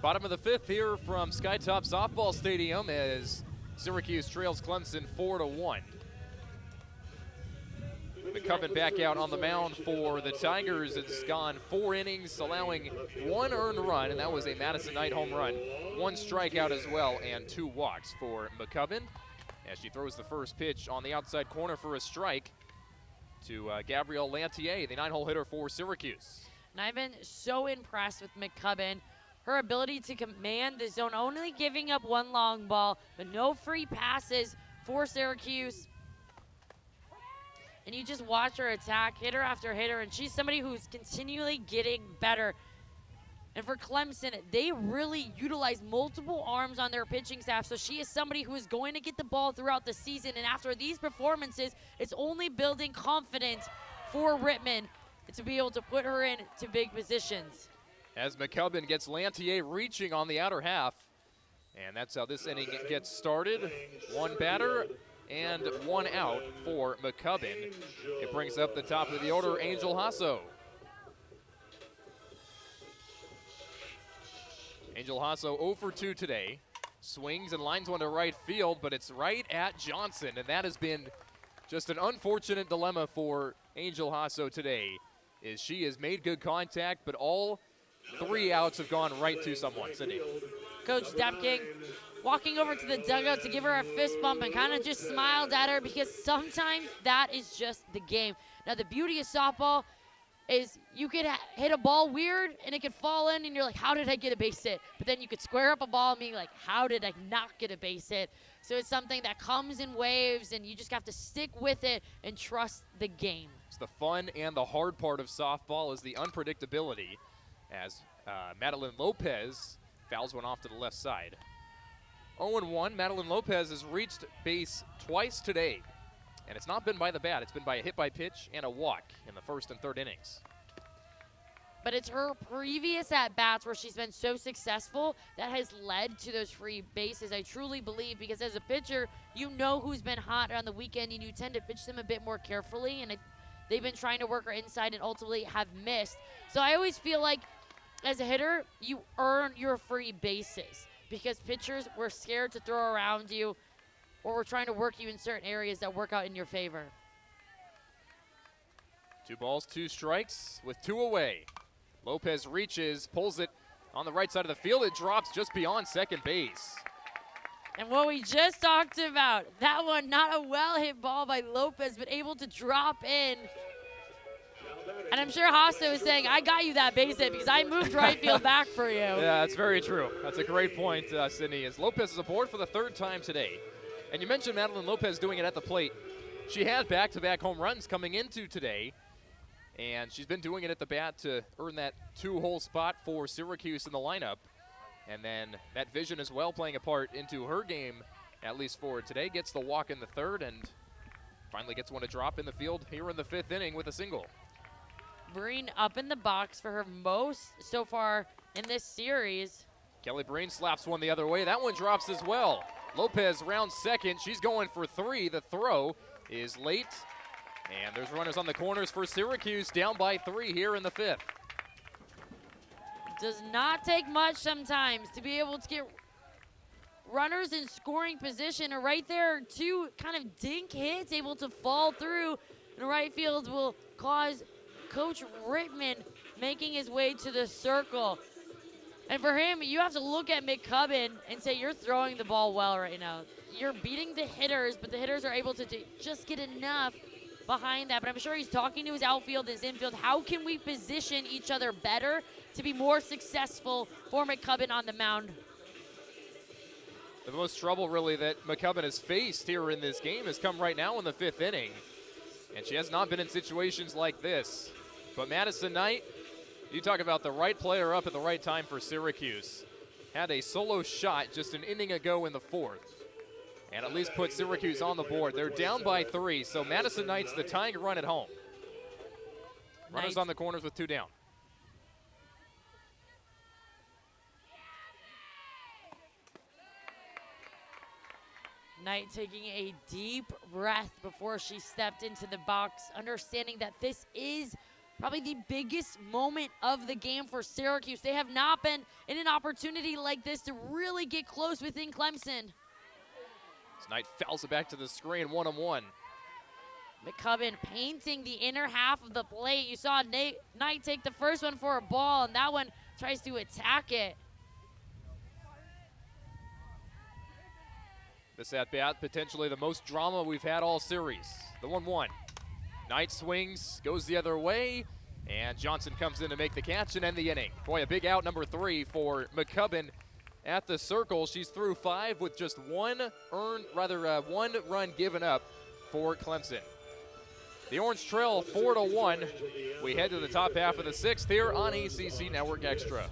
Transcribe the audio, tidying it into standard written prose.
Bottom of the fifth here from Skytop Softball Stadium as Syracuse trails Clemson 4-1. McCubbin back out on the mound for the Tigers. It's gone 4 innings, allowing 1 earned run, and that was a Madison Knight home run. 1 strikeout as well, and 2 walks for McCubbin as she throws the first pitch on the outside corner for a strike to Gabrielle Lantier, the 9-hole hitter for Syracuse. And I've been so impressed with McCubbin. Her ability to command the zone, only giving up 1 long ball, but no free passes for Syracuse. And you just watch her attack, hitter after hitter, and she's somebody who's continually getting better. And for Clemson, they really utilize multiple arms on their pitching staff, so she is somebody who is going to get the ball throughout the season. And after these performances, it's only building confidence for Rittman to be able to put her into big positions. As McCubbin gets Lantier reaching on the outer half. And that's how this inning gets started. 1 batter and 1 out for McCubbin. It brings up the top of the order, Angel Hasso. Angel Hasso 0 for 2 today. Swings and lines one to right field, but it's right at Johnson. And that has been just an unfortunate dilemma for Angel Hasso today. Is she has made good contact, but all 3 outs have gone right to someone. Cindy. Coach Depking walking over to the dugout to give her a fist bump and kind of just smiled at her because sometimes that is just the game. Now, the beauty of softball is you could hit a ball weird and it could fall in and you're like, how did I get a base hit? But then you could square up a ball and be like, how did I not get a base hit? So it's something that comes in waves and you just have to stick with it and trust the game. It's the fun and the hard part of softball is the unpredictability as Madeline Lopez fouls one off to the left side. 0-1, Madeline Lopez has reached base twice today. And it's not been by the bat, it's been by a hit by pitch and a walk in the first and third innings. But it's her previous at-bats where she's been so successful that has led to those free bases, I truly believe, because as a pitcher, you know who's been hot on the weekend and you tend to pitch them a bit more carefully, and they've been trying to work her inside and ultimately have missed. So I always feel like as a hitter, you earn your free bases because pitchers were scared to throw around you or we're trying to work you in certain areas that work out in your favor. 2 balls, 2 strikes with 2 away. Lopez reaches, pulls it on the right side of the field. It drops just beyond second base. And what we just talked about, that one not a well-hit ball by Lopez, but able to drop in. And I'm sure Hasso is saying, I got you that base hit because I moved right field back for you. Yeah, that's very true. That's a great point, Sydney, as Lopez is aboard for the 3rd time today. And you mentioned Madeline Lopez doing it at the plate. She had back-to-back home runs coming into today, and she's been doing it at the bat to earn that 2-hole spot for Syracuse in the lineup. And then that vision as well playing a part into her game, at least for today. Gets the walk in the 3rd and finally gets one to drop in the field here in the 5th inning with a single. Breen up in the box for her most so far in this series. Kelly Breen slaps one the other way. That one drops as well. Lopez rounds second. She's going for 3. The throw is late. And there's runners on the corners for Syracuse, down by 3 here in the 5th. Does not take much sometimes to be able to get runners in scoring position. And right there, 2 kind of dink hits able to fall through. And right field will cause Coach Rittman making his way to the circle. And for him, you have to look at McCubbin and say, you're throwing the ball well right now. You're beating the hitters, but the hitters are able to just get enough behind that. But I'm sure he's talking to his outfield and his infield. How can we position each other better to be more successful for McCubbin on the mound? The most trouble, really, that McCubbin has faced here in this game has come right now in the 5th inning. And she has not been in situations like this. But Madison Knight, you talk about the right player up at the right time for Syracuse. Had a solo shot just an inning ago in the 4th. And at least put Syracuse on the board. They're down by 3, so Madison Knight's the tying run at home. Runners on the corners with 2 down. Knight taking a deep breath before she stepped into the box, understanding that this is probably the biggest moment of the game for Syracuse. They have not been in an opportunity like this to really get close within Clemson. Knight fouls it back to the screen, one-on-one. McCubbin painting the inner half of the plate. You saw Knight take the first one for a ball, and that one tries to attack it. This at-bat, potentially the most drama we've had all series. The 1-1. Knight swings, goes the other way, and Johnson comes in to make the catch and end the inning. Boy, a big out, number 3 for McCubbin at the circle. She's through 5 with just one run given up for Clemson. The Orange trail 4-1. We head to the top half of the 6th here on ACC Network Extra.